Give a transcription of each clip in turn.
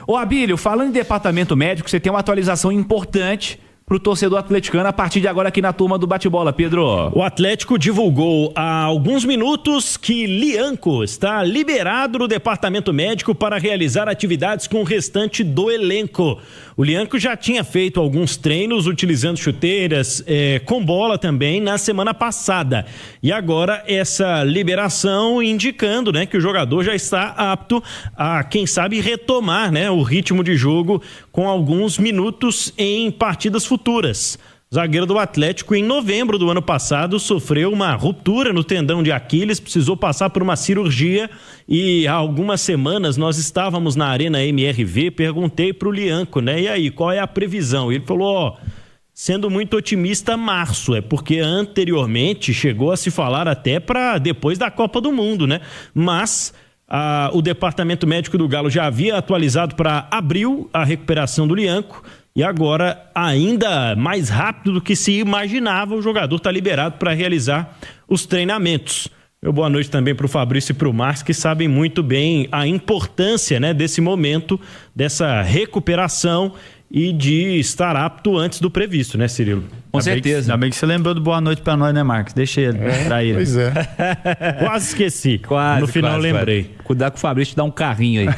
Ô Abílio, falando em departamento médico, você tem uma atualização importante pro torcedor atleticano a partir de agora aqui na turma do bate-bola, Pedro. O Atlético divulgou há alguns minutos que Lianco está liberado no departamento médico para realizar atividades com o restante do elenco. O Lianco já tinha feito alguns treinos utilizando chuteiras, com bola também na semana passada. E agora essa liberação indicando, né, que o jogador já está apto a, quem sabe, retomar, né, o ritmo de jogo com alguns minutos em partidas futuras. Zagueiro do Atlético, em novembro do ano passado, sofreu uma ruptura no tendão de Aquiles, precisou passar por uma cirurgia e há algumas semanas nós estávamos na Arena MRV, perguntei pro Lianco, né? E aí, qual é a previsão? Ele falou, sendo muito otimista, março, porque anteriormente chegou a se falar até para depois da Copa do Mundo, né? Mas o departamento médico do Galo já havia atualizado para abril a recuperação do Lianco. E agora, ainda mais rápido do que se imaginava, o jogador está liberado para realizar os treinamentos. Meu boa noite também para o Fabrício e para o Marcos, que sabem muito bem a importância, né, desse momento, dessa recuperação e de estar apto antes do previsto, né, Cirilo? Com certeza. Ainda bem que você lembrou do boa noite pra nós, né, Marcos? Deixa ele, pra ele. Pois é. Quase esqueci. No final lembrei. Cuidado com o Fabrício te dar um carrinho aí.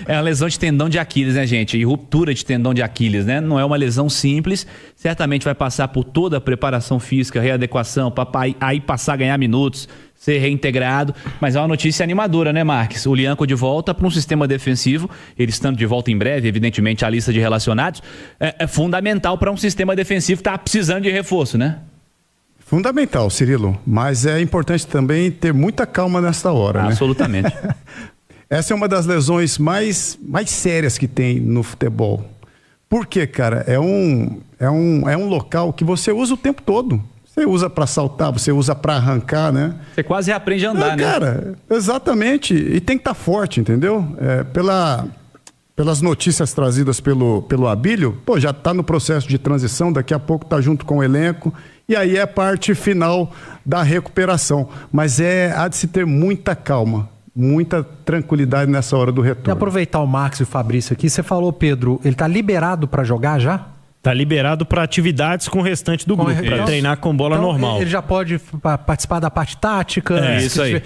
É uma lesão de tendão de Aquiles, né, gente? E ruptura de tendão de Aquiles, né? Não é uma lesão simples. Certamente vai passar por toda a preparação física, readequação, para aí passar a ganhar minutos, ser reintegrado, mas é uma notícia animadora, né, Marques? O Lianco de volta para um sistema defensivo, ele estando de volta em breve, evidentemente a lista de relacionados, é fundamental para um sistema defensivo que está precisando de reforço, né? Fundamental, Cirilo, mas é importante também ter muita calma nesta hora, né? Absolutamente. Essa é uma das lesões mais sérias que tem no futebol. Por quê, cara? É um local que você usa o tempo todo. Você usa para saltar, você usa para arrancar, né? Você quase aprende a andar, né? Cara, exatamente. E tem que estar forte, entendeu? Pelas notícias trazidas pelo Abílio, já está no processo de transição, daqui a pouco está junto com o elenco, e aí é a parte final da recuperação. Mas há de se ter muita calma, muita tranquilidade nessa hora do retorno. E aproveitar o Marcos e o Fabrício aqui, você falou, Pedro, ele está liberado para jogar já? Está liberado para atividades com o restante do grupo, para treinar com bola normal. Ele já pode participar da parte tática. Isso aí.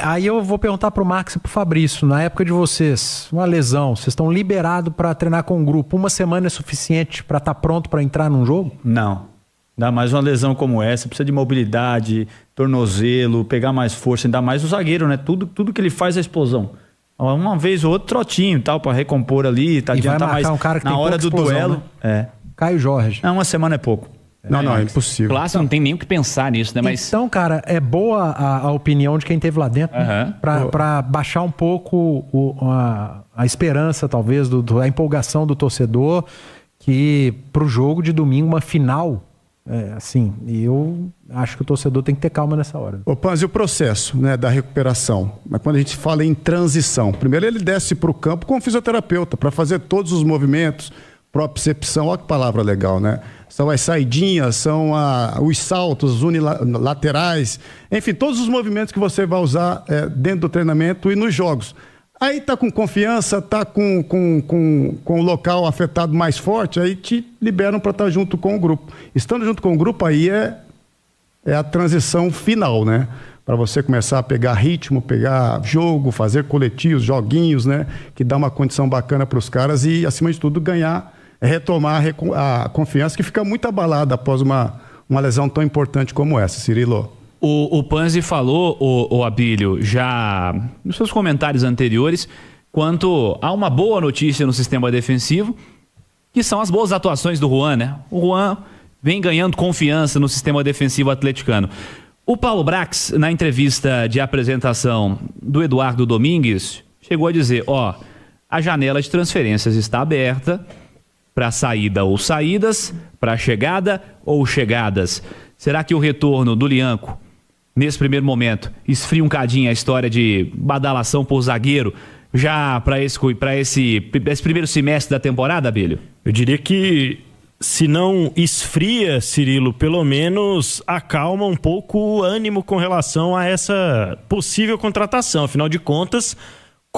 Aí eu vou perguntar para o Marcos e para o Fabrício, na época de vocês, uma lesão, vocês estão liberados para treinar com o grupo, uma semana é suficiente para estar pronto para entrar num jogo? Não. Ainda mais uma lesão como essa, precisa de mobilidade, tornozelo, pegar mais força, ainda mais o zagueiro, né? Tudo que ele faz é explosão. Uma vez ou outro trotinho e tal, para recompor ali, tá, adianta mais um cara que na tem hora do explosão, duelo. Né? Caio Jorge. Não, uma semana é pouco. Não, é impossível. Clássico, não tem nem o que pensar nisso, né? Mas... Então, cara, é boa a opinião de quem esteve lá dentro, né? Para baixar um pouco a esperança, talvez, a empolgação do torcedor, que pro jogo de domingo, uma final, eu acho que o torcedor tem que ter calma nessa hora. Ô Panzi, o processo, né, da recuperação, mas quando a gente fala em transição, primeiro ele desce para o campo com o fisioterapeuta para fazer todos os movimentos, propriocepção, olha que palavra legal, né? São as saidinhas, são os saltos unilaterais, enfim, todos os movimentos que você vai usar dentro do treinamento e nos jogos. Aí tá com confiança, tá com o local afetado mais forte, aí te liberam para estar junto com o grupo. Estando junto com o grupo, aí é a transição final, né? Para você começar a pegar ritmo, pegar jogo, fazer coletivos, joguinhos, né? Que dá uma condição bacana para os caras e, acima de tudo, retomar a confiança que fica muito abalada após uma lesão tão importante como essa, Cirilo. O Panzi falou, o Abílio, já nos seus comentários anteriores, quanto a uma boa notícia no sistema defensivo, que são as boas atuações do Juan, né? O Juan vem ganhando confiança no sistema defensivo atleticano. O Paulo Brax, na entrevista de apresentação do Eduardo Domingues, chegou a dizer, a janela de transferências está aberta para saída ou saídas, para chegada ou chegadas. Será que o retorno do Lianco, nesse primeiro momento, esfria um cadinho a história de badalação por zagueiro já para esse primeiro semestre da temporada, Abílio? Eu diria que, se não esfria, Cirilo, pelo menos acalma um pouco o ânimo com relação a essa possível contratação. Afinal de contas,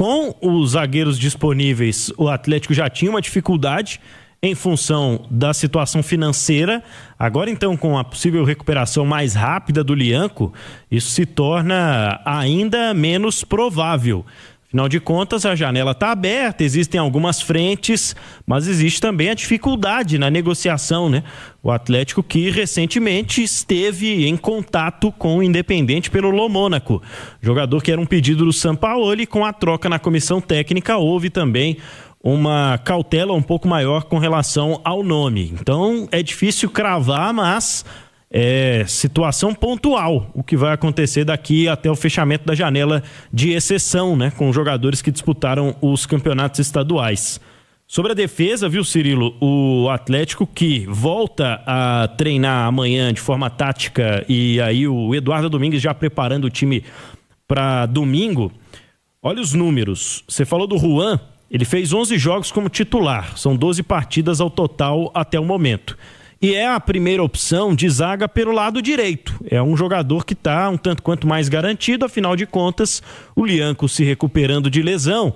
com os zagueiros disponíveis, o Atlético já tinha uma dificuldade em função da situação financeira. Agora, então, com a possível recuperação mais rápida do Lianco, isso se torna ainda menos provável. Afinal de contas, a janela está aberta, existem algumas frentes, mas existe também a dificuldade na negociação, né? O Atlético que recentemente esteve em contato com o Independente pelo Lô Mônaco, jogador que era um pedido do Sampaoli. Com a troca na comissão técnica, houve também uma cautela um pouco maior com relação ao nome. Então, é difícil cravar, mas é situação pontual o que vai acontecer daqui até o fechamento da janela de exceção, né, com jogadores que disputaram os campeonatos estaduais. Sobre a defesa, viu, Cirilo, o Atlético que volta a treinar amanhã de forma tática, e aí o Eduardo Domingues já preparando o time para domingo. Olha os números. Você falou do Juan, ele fez 11 jogos como titular, são 12 partidas ao total até o momento. E é a primeira opção de zaga pelo lado direito. É um jogador que está um tanto quanto mais garantido, afinal de contas, o Lianco se recuperando de lesão,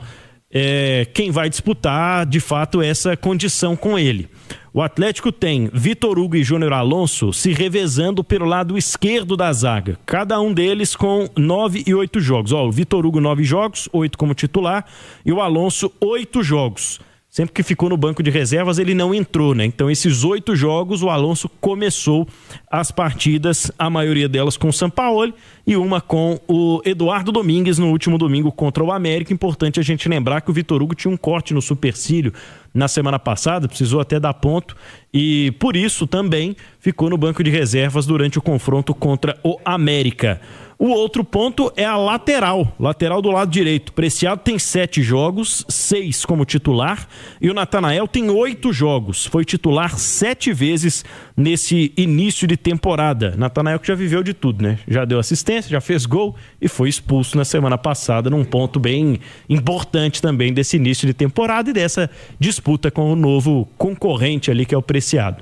quem vai disputar, de fato, essa condição com ele. O Atlético tem Vitor Hugo e Júnior Alonso se revezando pelo lado esquerdo da zaga. Cada um deles com 9 e 8 jogos. O Vitor Hugo 9 jogos, 8 como titular, e o Alonso 8 jogos. Sempre que ficou no banco de reservas, ele não entrou, né? Então, esses 8 jogos, o Alonso começou as partidas, a maioria delas com o Sampaoli e uma com o Eduardo Domingues no último domingo contra o América. Importante a gente lembrar que o Vitor Hugo tinha um corte no supercílio na semana passada, precisou até dar ponto e, por isso, também ficou no banco de reservas durante o confronto contra o América. O outro ponto é a lateral do lado direito. Preciado tem 7 jogos, 6 como titular, e o Natanael tem 8 jogos. Foi titular 7 vezes nesse início de temporada. Natanael que já viveu de tudo, né? Já deu assistência, já fez gol e foi expulso na semana passada, num ponto bem importante também desse início de temporada e dessa disputa com o novo concorrente ali, que é o Preciado.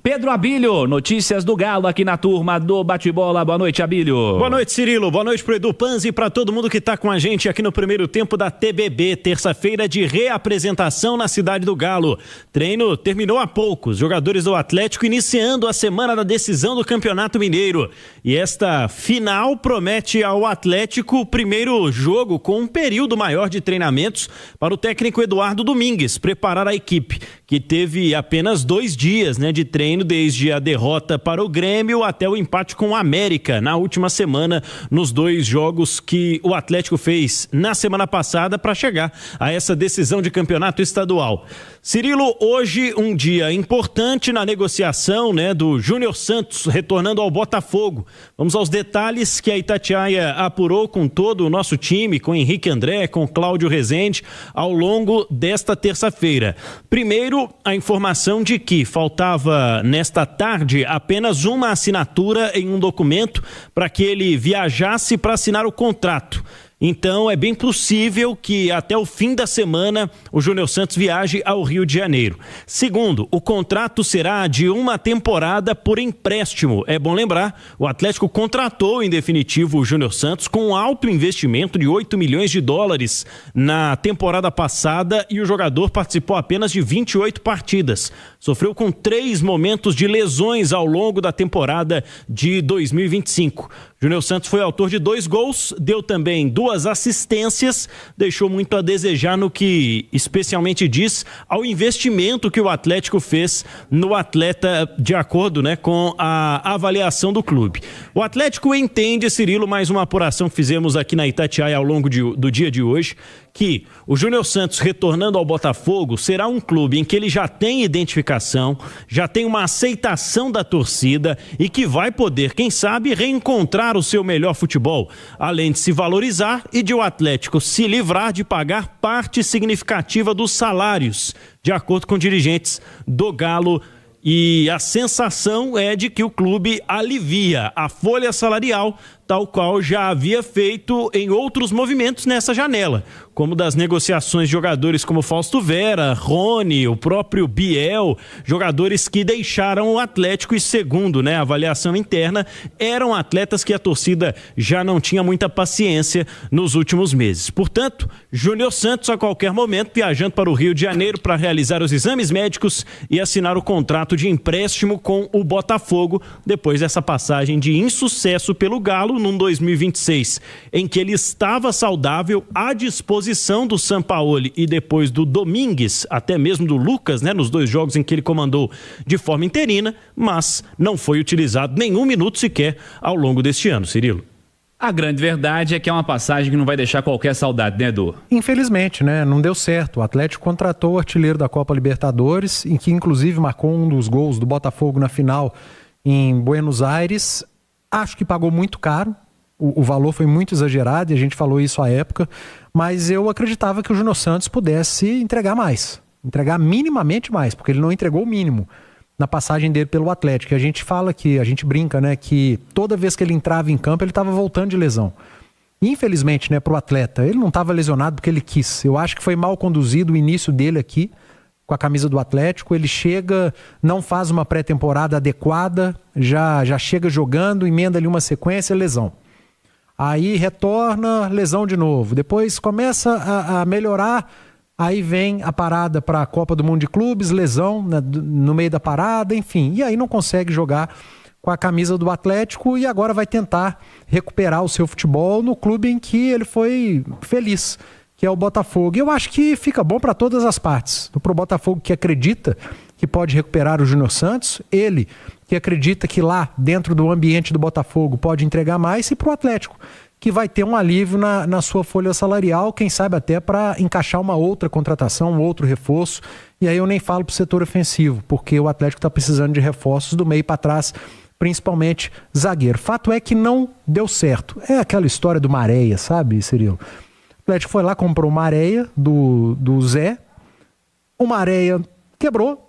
Pedro Abílio, notícias do Galo aqui na turma do Bate-Bola. Boa noite, Abílio. Boa noite, Cirilo. Boa noite pro Edu Panzi e para todo mundo que tá com a gente aqui no primeiro tempo da TBB, terça-feira de reapresentação na cidade do Galo. Treino terminou há pouco. Os jogadores do Atlético iniciando a semana da decisão do Campeonato Mineiro. E esta final promete ao Atlético o primeiro jogo com um período maior de treinamentos para o técnico Eduardo Domingues preparar a equipe, que teve apenas 2 dias, né, de treino desde a derrota para o Grêmio até o empate com o América na última semana, nos 2 jogos que o Atlético fez na semana passada para chegar a essa decisão de campeonato estadual. Cirilo, hoje um dia importante na negociação, né, do Júnior Santos retornando ao Botafogo. Vamos aos detalhes que a Itatiaia apurou com todo o nosso time, com Henrique André, com Cláudio Rezende, ao longo desta terça-feira. Primeiro, a informação de que faltava nesta tarde apenas uma assinatura em um documento para que ele viajasse para assinar o contrato. Então é bem possível que até o fim da semana o Júnior Santos viaje ao Rio de Janeiro. Segundo, o contrato será de 1 temporada por empréstimo. É bom lembrar, o Atlético contratou em definitivo o Júnior Santos com um alto investimento de $8 milhões na temporada passada e o jogador participou apenas de 28 partidas. Sofreu com 3 momentos de lesões ao longo da temporada de 2025. Júnior Santos foi autor de 2 gols, deu também 2 assistências, deixou muito a desejar no que especialmente diz ao investimento que o Atlético fez no atleta, de acordo, né, com a avaliação do clube. O Atlético entende, Cirilo, mais uma apuração que fizemos aqui na Itatiaia ao longo do dia de hoje, que o Júnior Santos retornando ao Botafogo será um clube em que ele já tem identificação, já tem uma aceitação da torcida e que vai poder, quem sabe, reencontrar o seu melhor futebol, além de se valorizar e de o Atlético se livrar de pagar parte significativa dos salários, de acordo com dirigentes do Galo. E a sensação é de que o clube alivia a folha salarial, tal qual já havia feito em outros movimentos nessa janela, como das negociações de jogadores como Fausto Vera, Rony, o próprio Biel, jogadores que deixaram o Atlético e, segundo, né, a avaliação interna, eram atletas que a torcida já não tinha muita paciência nos últimos meses. Portanto, Júnior Santos a qualquer momento viajando para o Rio de Janeiro para realizar os exames médicos e assinar o contrato de empréstimo com o Botafogo, depois dessa passagem de insucesso pelo Galo num 2026, em que ele estava saudável, à disposição do Sampaoli e depois do Domingues, até mesmo do Lucas, né, nos 2 jogos em que ele comandou de forma interina, mas não foi utilizado nenhum minuto sequer ao longo deste ano, Cirilo. A grande verdade é que é uma passagem que não vai deixar qualquer saudade, né, Edu? Infelizmente, né? Não deu certo. O Atlético contratou o artilheiro da Copa Libertadores, em que inclusive marcou um dos gols do Botafogo na final em Buenos Aires. Acho que pagou muito caro. O valor foi muito exagerado e a gente falou isso à época, mas eu acreditava que o Júnior Santos pudesse entregar mais, entregar minimamente mais, porque ele não entregou o mínimo na passagem dele pelo Atlético. A gente fala que, a gente brinca, né, que toda vez que ele entrava em campo ele estava voltando de lesão. Infelizmente, né, pro atleta, ele não estava lesionado porque ele quis. Eu acho que foi mal conduzido o início dele aqui com a camisa do Atlético. Ele chega, não faz uma pré-temporada adequada, já chega jogando, emenda ali uma sequência, lesão. Aí retorna, lesão de novo. Depois começa a melhorar, aí vem a parada para a Copa do Mundo de Clubes, lesão no meio da parada, enfim. E aí não consegue jogar com a camisa do Atlético e agora vai tentar recuperar o seu futebol no clube em que ele foi feliz, que é o Botafogo. E eu acho que fica bom para todas as partes. Para o Botafogo, que acredita que pode recuperar o Júnior Santos, ele que acredita que lá dentro do ambiente do Botafogo pode entregar mais, e para o Atlético, que vai ter um alívio na sua folha salarial, quem sabe até para encaixar uma outra contratação, um outro reforço. E aí eu nem falo para o setor ofensivo, porque o Atlético está precisando de reforços do meio para trás, principalmente zagueiro. Fato é que não deu certo. É aquela história do Maréia, sabe, Cirilo? O Atlético foi lá, comprou o Maréia do Zé, o Maréia quebrou,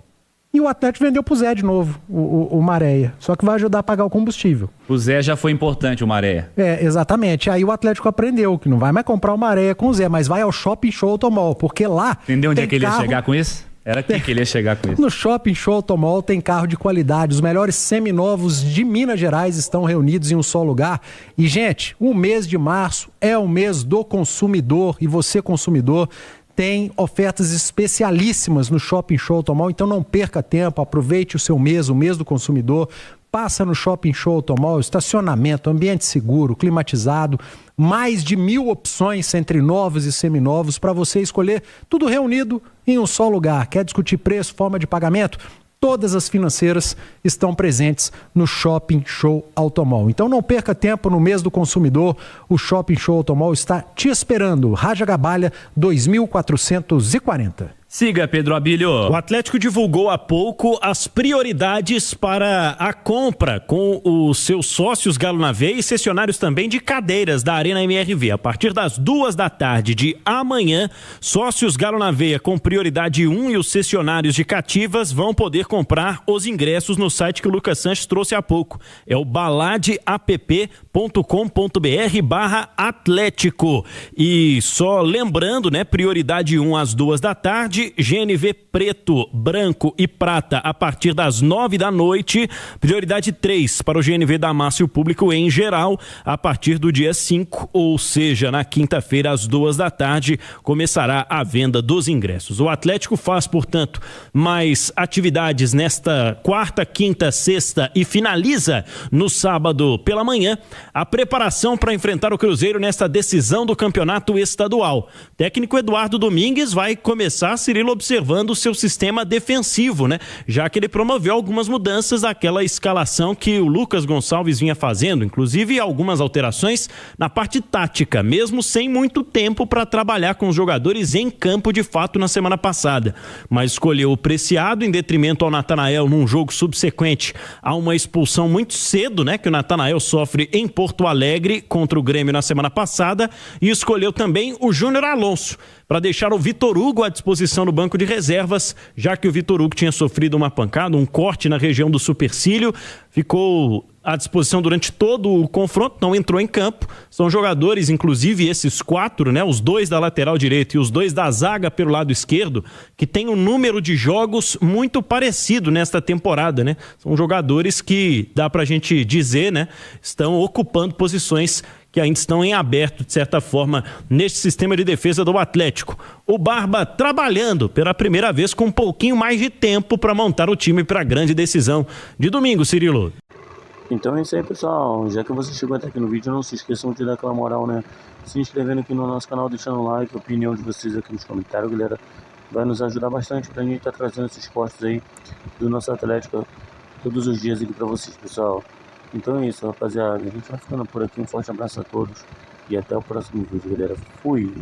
e o Atlético vendeu pro Zé de novo, o Maréia. Só que vai ajudar a pagar o combustível. O Zé já foi importante, o Maréia. É, exatamente. Aí o Atlético aprendeu que não vai mais comprar o Maréia com o Zé, mas vai ao Shopping Show Automall, porque lá... Entendeu onde é que ele ia chegar com isso? Era aqui que ele ia chegar com isso. No Shopping Show Automall tem carro de qualidade. Os melhores seminovos de Minas Gerais estão reunidos em um só lugar. E, gente, o mês de março é o mês do consumidor. E você, consumidor, tem ofertas especialíssimas no Shopping Show Automall. Então não perca tempo, aproveite o seu mês, o mês do consumidor. Passa no Shopping Show Automall, estacionamento, ambiente seguro, climatizado, mais de 1000 opções entre novos e seminovos para você escolher, tudo reunido em um só lugar. Quer discutir preço, forma de pagamento? Todas as financeiras estão presentes no Shopping Show Automall. Então não perca tempo, no mês do consumidor, o Shopping Show Automall está te esperando. Rajagabalha 2440. Siga, Pedro Abílio. O Atlético divulgou há pouco as prioridades para a compra com os seus sócios Galo na Veia e cessionários também de cadeiras da Arena MRV. A partir das 14h de amanhã, sócios Galo na Veia com prioridade 1 e os cessionários de cativas vão poder comprar os ingressos no site que o Lucas Sanches trouxe há pouco. É o baladeapp.com.br/Atlético. E só lembrando, né, prioridade 1 às 14h, GNV preto, branco e prata a partir das 21h, prioridade 3 para o GNV da massa e o público em geral a partir do dia 5, ou seja, na quinta-feira às 14h começará a venda dos ingressos. O Atlético faz, portanto, mais atividades nesta quarta, quinta, sexta e finaliza no sábado pela manhã a preparação para enfrentar o Cruzeiro nesta decisão do campeonato estadual. O técnico Eduardo Domingues vai começar, Cirilo, observando o seu sistema defensivo, né? Já que ele promoveu algumas mudanças àquela escalação que o Lucas Gonçalves vinha fazendo, inclusive algumas alterações na parte tática, mesmo sem muito tempo para trabalhar com os jogadores em campo de fato na semana passada. Mas escolheu o Preciado em detrimento ao Natanael num jogo subsequente a uma expulsão muito cedo, né? Que o Natanael sofre em Porto Alegre contra o Grêmio na semana passada, e escolheu também o Júnior Alonso para deixar o Vitor Hugo à disposição no banco de reservas, já que o Vitor Hugo tinha sofrido uma pancada, um corte na região do supercílio, ficou à disposição durante todo o confronto, não entrou em campo. São jogadores, inclusive esses 4, né, os 2 da lateral direita e os 2 da zaga pelo lado esquerdo, que tem um número de jogos muito parecido nesta temporada, né? São jogadores que, dá pra gente dizer, né, estão ocupando posições que ainda estão em aberto, de certa forma, neste sistema de defesa do Atlético. O Barba trabalhando pela primeira vez com um pouquinho mais de tempo para montar o time para a grande decisão de domingo, Cirilo. Então é isso aí, pessoal. Já que você chegou até aqui no vídeo, não se esqueçam de dar aquela moral, né? Se inscrevendo aqui no nosso canal, deixando um like, a opinião de vocês aqui nos comentários, galera. Vai nos ajudar bastante pra gente estar trazendo esses postos aí do nosso Atlético todos os dias aqui pra vocês, pessoal. Então é isso, rapaziada. A gente vai ficando por aqui. Um forte abraço a todos e até o próximo vídeo, galera. Fui!